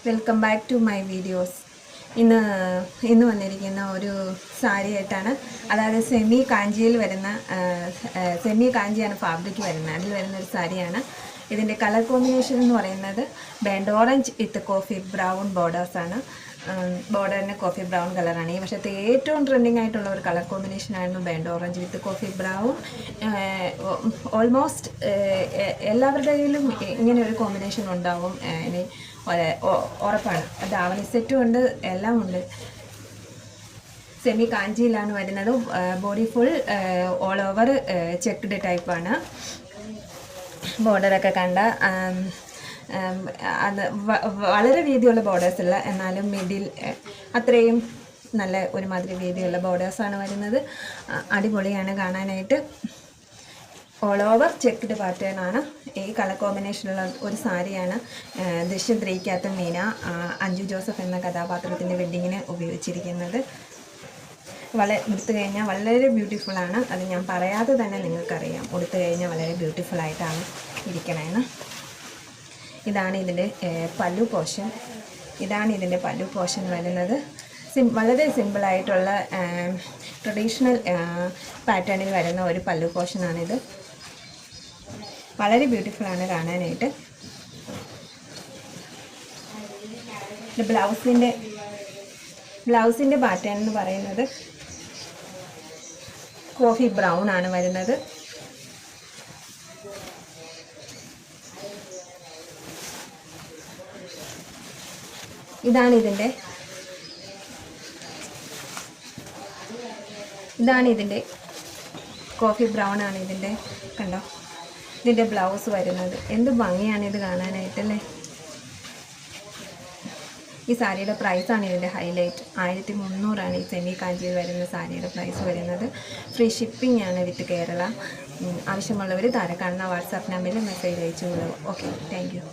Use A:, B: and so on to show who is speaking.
A: Welcome back to my videos. ഇന്ന് വന്നിരിക്കുന്ന ഒരു സാരി ആയിട്ടാണ്. അതായത് സെമി കാഞ്ചിയാണ് ഫാബ്രിക് വരുന്നത്. അതിൽ വരുന്ന ഒരു സാരിയാണ്. ഇതിൻ്റെ കളർ കോമ്പിനേഷൻ എന്ന് പറയുന്നത് burned orange with coffee brown ബോർഡേഴ്സാണ്. ബോർഡറിന് കോഫി ബ്രൗൺ കളറാണ്. ഈ വർഷത്തെ ഏറ്റവും ട്രെൻഡിങ് ആയിട്ടുള്ള ഒരു കളർ കോമ്പിനേഷൻ ആയിരുന്നു burned orange with coffee brown. Almost എല്ലാവരുടെ കയ്യിലും ഇങ്ങനെ ഒരു കോമ്പിനേഷൻ ഉണ്ടാവും, ഇനി ഉറപ്പാണ്. ധാവണി സെറ്റും ഉണ്ട്, എല്ലാം ഉണ്ട്. സെമി കാഞ്ചിയിലാണ് വരുന്നത്. Body full all over checked ടൈപ്പാണ്. ബോർഡറൊക്കെ കണ്ട അത് വളരെ വീതിയുള്ള ബോർഡേഴ്സില്ല, എന്നാലും മിഡിൽ അത്രയും നല്ല ഒരുമാതിരി വീതിയുള്ള ബോർഡേഴ്സാണ് വരുന്നത്. അടിപൊളിയാണ് കാണാനായിട്ട്. ഓൾ ഓവർ ചെക്ക്ഡ് പാറ്റേൺ ആണ്. ഈ കളർ കോമ്പിനേഷനുള്ള ഒരു സാരിയാണ് ദൃശ്യം 3-ക്കകത്ത് മീന അഞ്ജു ജോസഫ് എന്ന കഥാപാത്രത്തിൻ്റെ വെഡ്ഡിങ്ങിന് ഉപയോഗിച്ചിരിക്കുന്നത്. ഉടുത്തു കഴിഞ്ഞാൽ വളരെ ബ്യൂട്ടിഫുള്ളാണ്. അത് ഞാൻ പറയാതെ തന്നെ നിങ്ങൾക്കറിയാം, ഉടുത്തു കഴിഞ്ഞാൽ വളരെ ബ്യൂട്ടിഫുള്ളായിട്ടാണ് ഇരിക്കണേന്ന്. ഇതാണ് ഇതിൻ്റെ പല്ലു പോർഷൻ വരുന്നത്. വളരെ സിമ്പിളായിട്ടുള്ള ട്രഡീഷണൽ പാറ്റേണിൽ വരുന്ന ഒരു പല്ലു പോർഷനാണിത്. വളരെ ബ്യൂട്ടിഫുള്ളാണ് കാണാനായിട്ട്. ബ്ലൗസിൻ്റെ പാറ്റേൺ എന്ന് പറയുന്നത് കോഫി ബ്രൗൺ ആണ് വരുന്നത്. ഇതാണ് ഇതിൻ്റെ കോഫി ബ്രൗൺ ആണ് ഇതിൻ്റെ, കണ്ടോ, ഇതിൻ്റെ ബ്ലൗസ് വരുന്നത്. എന്ത് ഭംഗിയാണ് ഇത് കാണാനായിട്ടല്ലേ. ഈ സാരിയുടെ പ്രൈസാണ് ഇതിൻ്റെ ഹൈലൈറ്റ്. 1300 ഈ സെമി കാഞ്ചിയിൽ വരുന്ന സാരിയുടെ പ്രൈസ് വരുന്നത്. ഫ്രീ ഷിപ്പിംഗ് ആണ് വിത്ത് കേരള. ആവശ്യമുള്ളവർ താഴെ കാണുന്ന വാട്സാപ്പ് നമ്പറിൽ മെസ്സേജ് അയച്ചോളൂ. Okay, thank U.